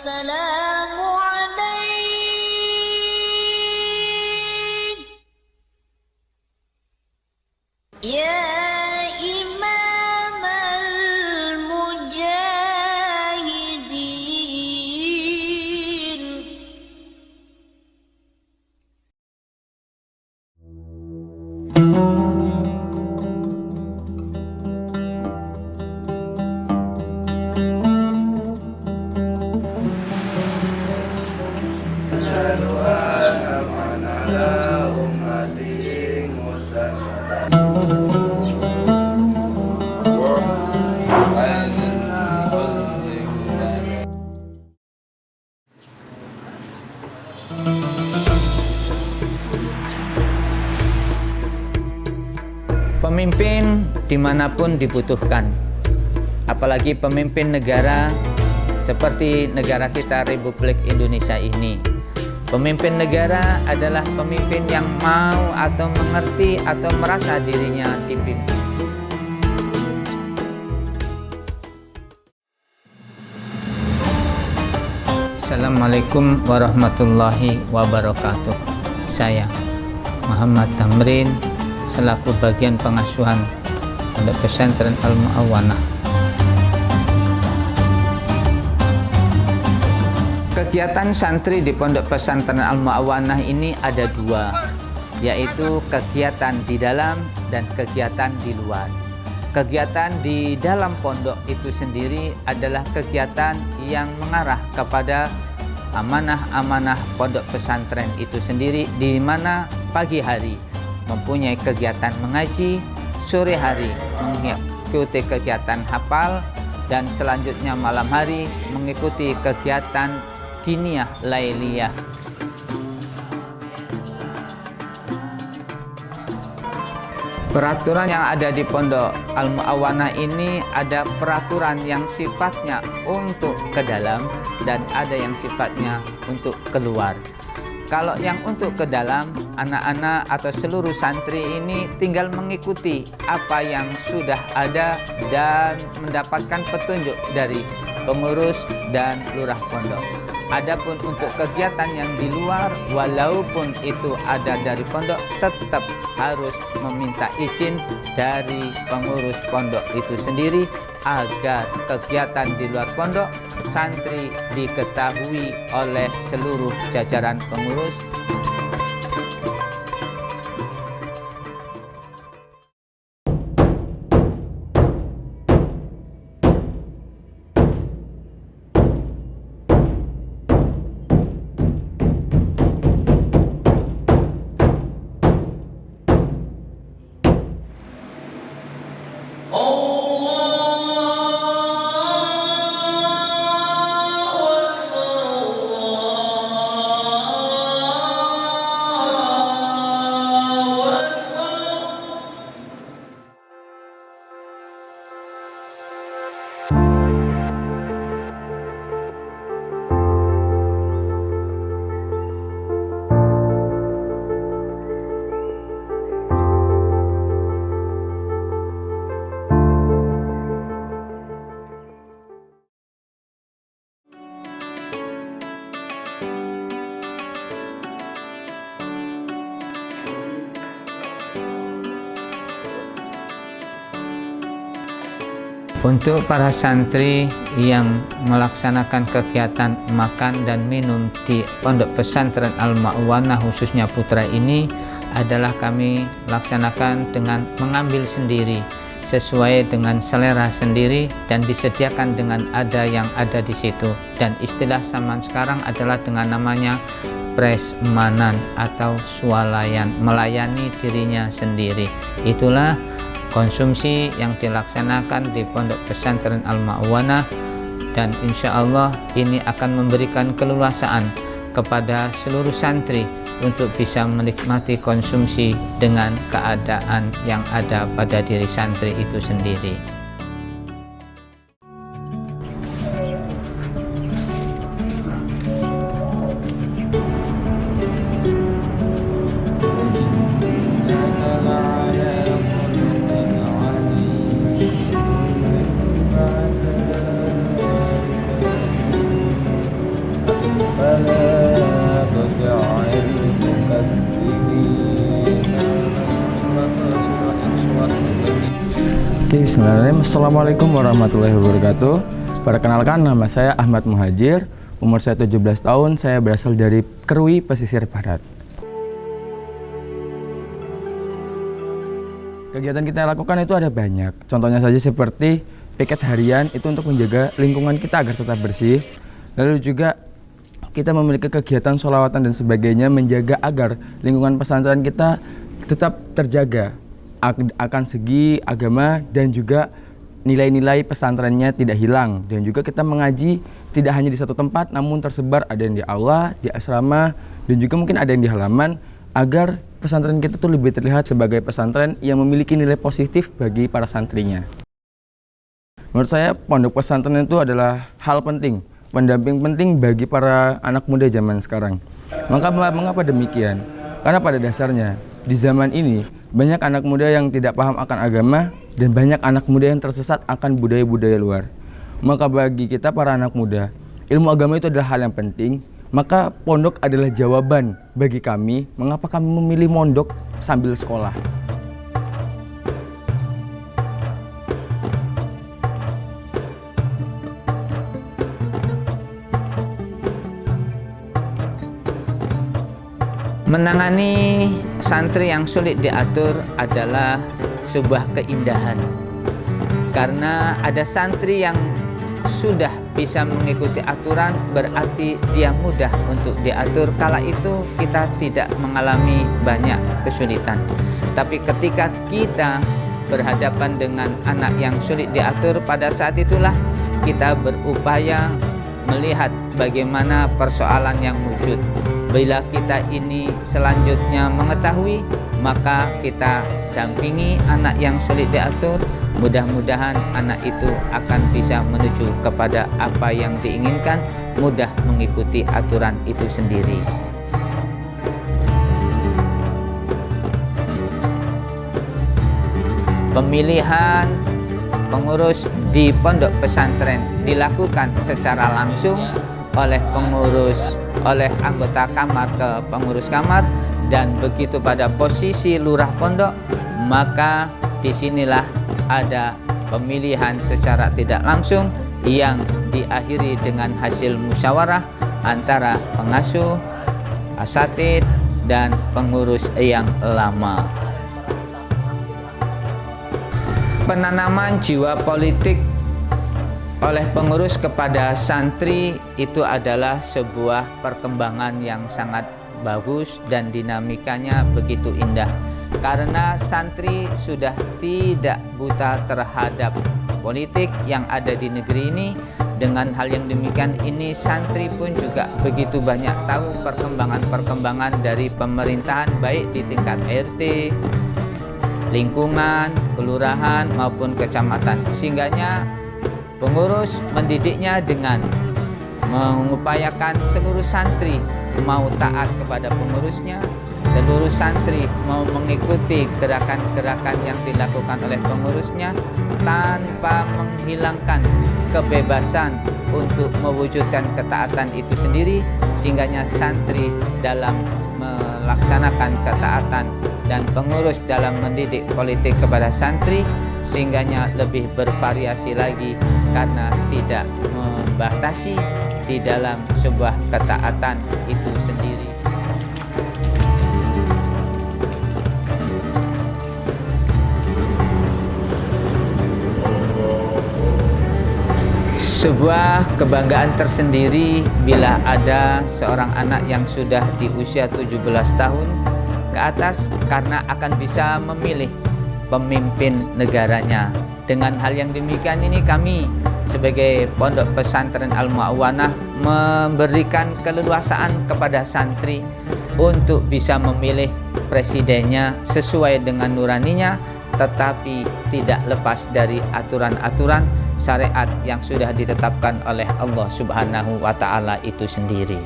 السلام عليك يا إمام المجاهدين. Pemimpin dimanapun dibutuhkan, apalagi pemimpin negara seperti negara kita Republik Indonesia ini. Pemimpin negara adalah pemimpin yang mau atau mengerti atau merasa dirinya dipimpin. Assalamualaikum warahmatullahi wabarakatuh. Saya Muhammad Tamrin selaku bagian pengasuhan Pondok Pesantren Al-Mu'awwanah. Kegiatan santri di Pondok Pesantren Al-Mu'awwanah ini ada dua, yaitu kegiatan di dalam dan kegiatan di luar. Kegiatan di dalam pondok itu sendiri adalah kegiatan yang mengarah kepada amanah-amanah pondok pesantren itu sendiri, di mana pagi hari mempunyai kegiatan mengaji, sore hari mengikuti kegiatan hafal, dan selanjutnya malam hari mengikuti kegiatan diniyah lailiyah. Peraturan yang ada di Pondok Al-Mu'awwanah ini ada peraturan yang sifatnya untuk ke dalam dan ada yang sifatnya untuk keluar. Kalau yang untuk ke dalam, anak-anak atau seluruh santri ini tinggal mengikuti apa yang sudah ada dan mendapatkan petunjuk dari pengurus dan lurah pondok. Adapun untuk kegiatan yang di luar, walaupun itu ada dari pondok, tetap harus meminta izin dari pengurus pondok itu sendiri agar kegiatan di luar pondok santri diketahui oleh seluruh jajaran pengurus. Untuk para santri yang melaksanakan kegiatan makan dan minum di Pondok Pesantren Al-Mu'awwanah khususnya putra ini adalah kami laksanakan dengan mengambil sendiri sesuai dengan selera sendiri dan disediakan dengan ada yang ada di situ, dan istilah zaman sekarang adalah dengan namanya prasmanan atau swalayan, melayani dirinya sendiri. Itulah konsumsi yang dilaksanakan di Pondok Pesantren Al-Mu'awwanah, dan insya Allah ini akan memberikan keleluasaan kepada seluruh santri untuk bisa menikmati konsumsi dengan keadaan yang ada pada diri santri itu sendiri. Oke, bismillahirrahmanirrahim. Assalamualaikum warahmatullahi wabarakatuh. Perkenalkan, nama saya Ahmad Muhajir. Umur saya 17 tahun. Saya berasal dari Kerui, Pesisir Barat. Kegiatan kita lakukan itu ada banyak. Contohnya saja seperti piket harian itu untuk menjaga lingkungan kita agar tetap bersih. Lalu juga kita memiliki kegiatan sholawatan dan sebagainya menjaga agar lingkungan pesantren kita tetap terjaga akan segi agama dan juga nilai-nilai pesantrennya tidak hilang. Dan juga kita mengaji tidak hanya di satu tempat namun tersebar, ada yang di aula, di asrama, dan juga mungkin ada yang di halaman, agar pesantren kita tuh lebih terlihat sebagai pesantren yang memiliki nilai positif bagi para santrinya. Menurut saya pondok pesantren itu adalah hal penting, pendamping penting bagi para anak muda zaman sekarang. Mengapa demikian? Karena pada dasarnya di zaman ini banyak anak muda yang tidak paham akan agama dan banyak anak muda yang tersesat akan budaya-budaya luar. Maka bagi kita para anak muda, ilmu agama itu adalah hal yang penting. Maka pondok adalah jawaban bagi kami mengapa kami memilih mondok sambil sekolah. Menangani santri yang sulit diatur adalah sebuah keindahan. Karena ada santri yang sudah bisa mengikuti aturan, berarti dia mudah untuk diatur. Kala itu kita tidak mengalami banyak kesulitan. Tapi ketika kita berhadapan dengan anak yang sulit diatur, pada saat itulah kita berupaya melihat bagaimana persoalan yang wujud. Bila kita ini selanjutnya mengetahui, maka kita dampingi anak yang sulit diatur. Mudah-mudahan anak itu akan bisa menuju kepada apa yang diinginkan, mudah mengikuti aturan itu sendiri. Pemilihan pengurus di pondok pesantren dilakukan secara langsung oleh anggota kamar ke pengurus kamar, dan begitu pada posisi lurah pondok, maka disinilah ada pemilihan secara tidak langsung yang diakhiri dengan hasil musyawarah antara pengasuh, asatid, dan pengurus yang lama. Penanaman jiwa politik oleh pengurus kepada santri itu adalah sebuah perkembangan yang sangat bagus dan dinamikanya begitu indah. Karena santri sudah tidak buta terhadap politik yang ada di negeri ini. Dengan hal yang demikian ini, santri pun juga begitu banyak tahu perkembangan-perkembangan dari pemerintahan, baik di tingkat RT, lingkungan, kelurahan maupun kecamatan. Sehingganya pengurus mendidiknya dengan mengupayakan seluruh santri mau taat kepada pengurusnya, seluruh santri mau mengikuti gerakan-gerakan yang dilakukan oleh pengurusnya tanpa menghilangkan kebebasan untuk mewujudkan ketaatan itu sendiri. Sehingganya santri dalam melaksanakan ketaatan dan pengurus dalam mendidik politik kepada santri sehingganya lebih bervariasi lagi, karena tidak membatasi di dalam sebuah ketaatan itu sendiri. Sebuah kebanggaan tersendiri bila ada seorang anak yang sudah di usia 17 tahun ke atas, karena akan bisa memilih pemimpin negaranya. Dengan hal yang demikian ini, kami sebagai Pondok Pesantren Al-Ma'wanah memberikan keleluasaan kepada santri untuk bisa memilih presidennya sesuai dengan nuraninya, tetapi tidak lepas dari aturan-aturan syariat yang sudah ditetapkan oleh Allah Subhanahu wa Ta'ala itu sendiri.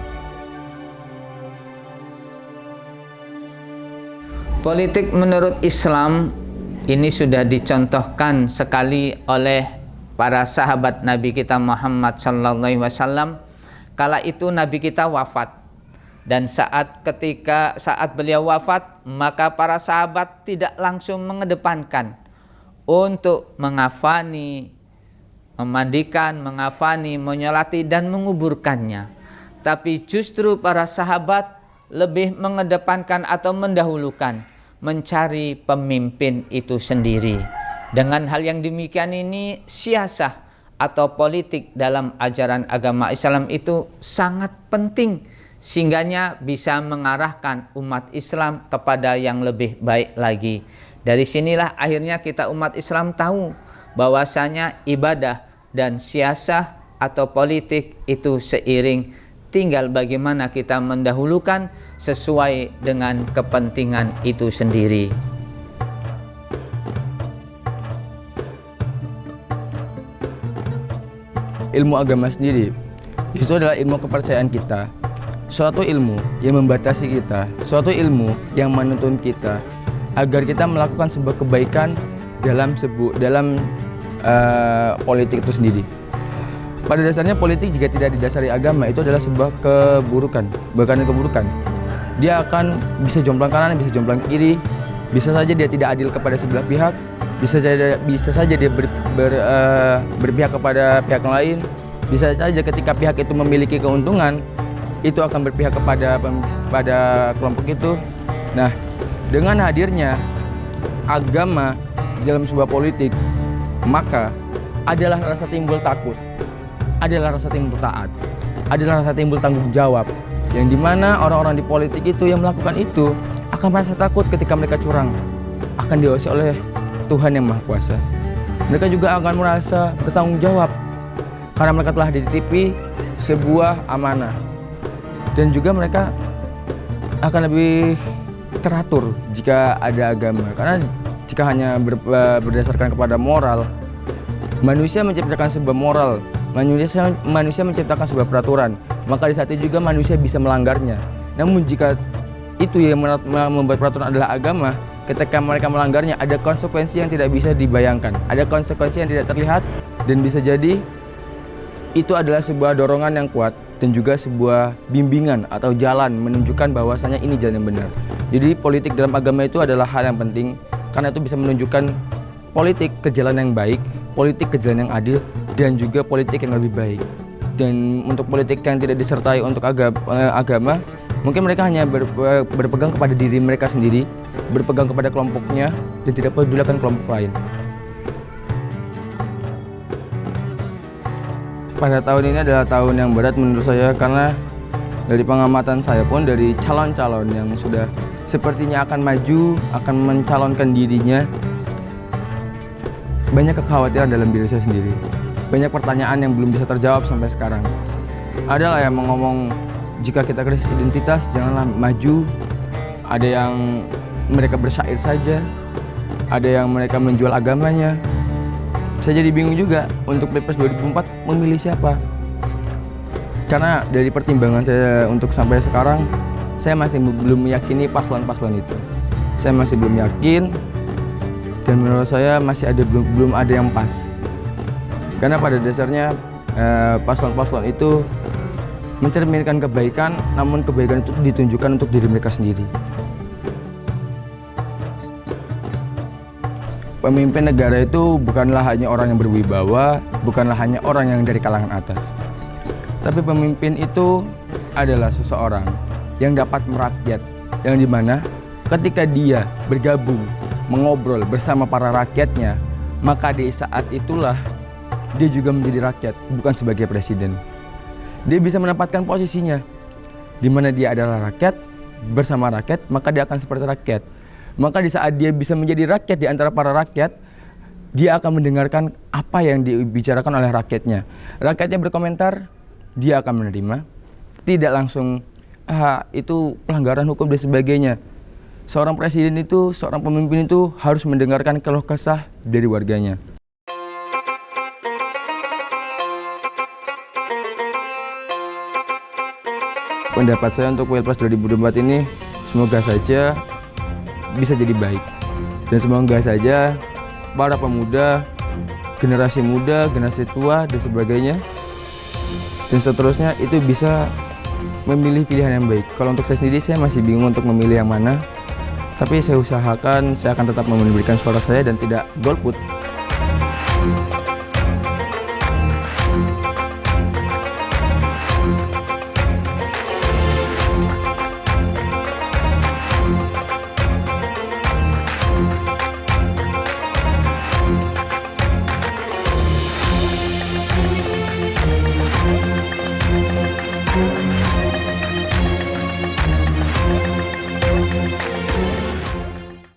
Politik menurut Islam ini sudah dicontohkan sekali oleh para sahabat Nabi kita Muhammad sallallahu alaihi wasallam. Kala itu Nabi kita wafat, dan saat beliau wafat, maka para sahabat tidak langsung mengedepankan untuk mengafani, memandikan, mengafani, menyolati dan menguburkannya. Tapi justru para sahabat lebih mengedepankan atau mendahulukan mencari pemimpin itu sendiri. Dengan hal yang demikian ini, siasah atau politik dalam ajaran agama Islam itu sangat penting, sehingganya bisa mengarahkan umat Islam kepada yang lebih baik lagi. Dari sinilah akhirnya kita umat Islam tahu bahwasanya ibadah dan siasah atau politik itu seiring, tinggal bagaimana kita mendahulukan sesuai dengan kepentingan itu sendiri. Ilmu agama sendiri itu adalah ilmu kepercayaan kita, suatu ilmu yang membatasi kita, suatu ilmu yang menuntun kita agar kita melakukan sebuah kebaikan dalam politik itu sendiri. Pada dasarnya politik jika tidak didasari agama itu adalah sebuah keburukan, bahkan keburukan. Dia akan bisa jomplang kanan, bisa jomplang kiri, bisa saja dia tidak adil kepada sebelah pihak, bisa saja dia berpihak kepada pihak lain, bisa saja ketika pihak itu memiliki keuntungan itu akan berpihak kepada kelompok itu. Nah, dengan hadirnya agama dalam sebuah politik, maka adalah rasa timbul takut, adalah rasa timbul taat, adalah rasa timbul tanggung jawab, yang dimana orang-orang di politik itu yang melakukan itu akan merasa takut ketika mereka curang, akan diawasi oleh Tuhan yang Maha Kuasa. Mereka juga akan merasa bertanggung jawab karena mereka telah dititipi sebuah amanah, dan juga mereka akan lebih teratur jika ada agama. Karena jika hanya berdasarkan kepada moral, manusia menciptakan sebuah moral, manusia menciptakan sebuah peraturan, maka di saat itu juga manusia bisa melanggarnya. Namun jika itu yang membuat peraturan adalah agama, ketika mereka melanggarnya ada konsekuensi yang tidak bisa dibayangkan, ada konsekuensi yang tidak terlihat, dan bisa jadi itu adalah sebuah dorongan yang kuat dan juga sebuah bimbingan atau jalan menunjukkan bahwasanya ini jalan yang benar. Jadi politik dalam agama itu adalah hal yang penting karena itu bisa menunjukkan politik ke jalan yang baik, politik ke jalan yang adil, dan juga politik yang lebih baik. Dan untuk politik yang tidak disertai untuk agama, mungkin mereka hanya berpegang kepada diri mereka sendiri, berpegang kepada kelompoknya, dan tidak pedulikan kelompok lain. Pada tahun ini adalah tahun yang berat menurut saya, karena dari pengamatan saya pun dari calon-calon yang sudah sepertinya akan maju, akan mencalonkan dirinya, banyak kekhawatiran dalam diri saya sendiri. Banyak pertanyaan yang belum bisa terjawab sampai sekarang. Adalah yang ngomong jika kita krisis identitas janganlah maju. Ada yang mereka bersyair saja, ada yang mereka menjual agamanya. Saya jadi bingung juga untuk Pilpres 2024 memilih siapa. Karena dari pertimbangan saya untuk sampai sekarang, saya masih belum meyakini paslon-paslon itu. Saya masih belum yakin, dan menurut saya masih belum ada yang pas. Karena pada dasarnya paslon-paslon itu mencerminkan kebaikan, namun kebaikan itu ditunjukkan untuk diri mereka sendiri. Pemimpin negara itu bukanlah hanya orang yang berwibawa, bukanlah hanya orang yang dari kalangan atas. Tapi pemimpin itu adalah seseorang yang dapat merakyat, yang dimana ketika dia bergabung, mengobrol bersama para rakyatnya, maka di saat itulah dia juga menjadi rakyat, bukan sebagai presiden. Dia bisa menempatkan posisinya, di mana dia adalah rakyat, bersama rakyat, maka dia akan seperti rakyat. Maka di saat dia bisa menjadi rakyat di antara para rakyat, dia akan mendengarkan apa yang dibicarakan oleh rakyatnya. Rakyatnya berkomentar, dia akan menerima, tidak langsung itu pelanggaran hukum dan sebagainya. Seorang presiden itu, seorang pemimpin itu harus mendengarkan keluh kesah dari warganya. Pendapat saya untuk Pilpres 2024 ini, semoga saja bisa jadi baik, dan semoga saja para pemuda, generasi muda, generasi tua, dan sebagainya, dan seterusnya itu bisa memilih pilihan yang baik. Kalau untuk saya sendiri, saya masih bingung untuk memilih yang mana, tapi saya usahakan saya akan tetap memberikan suara saya dan tidak golput.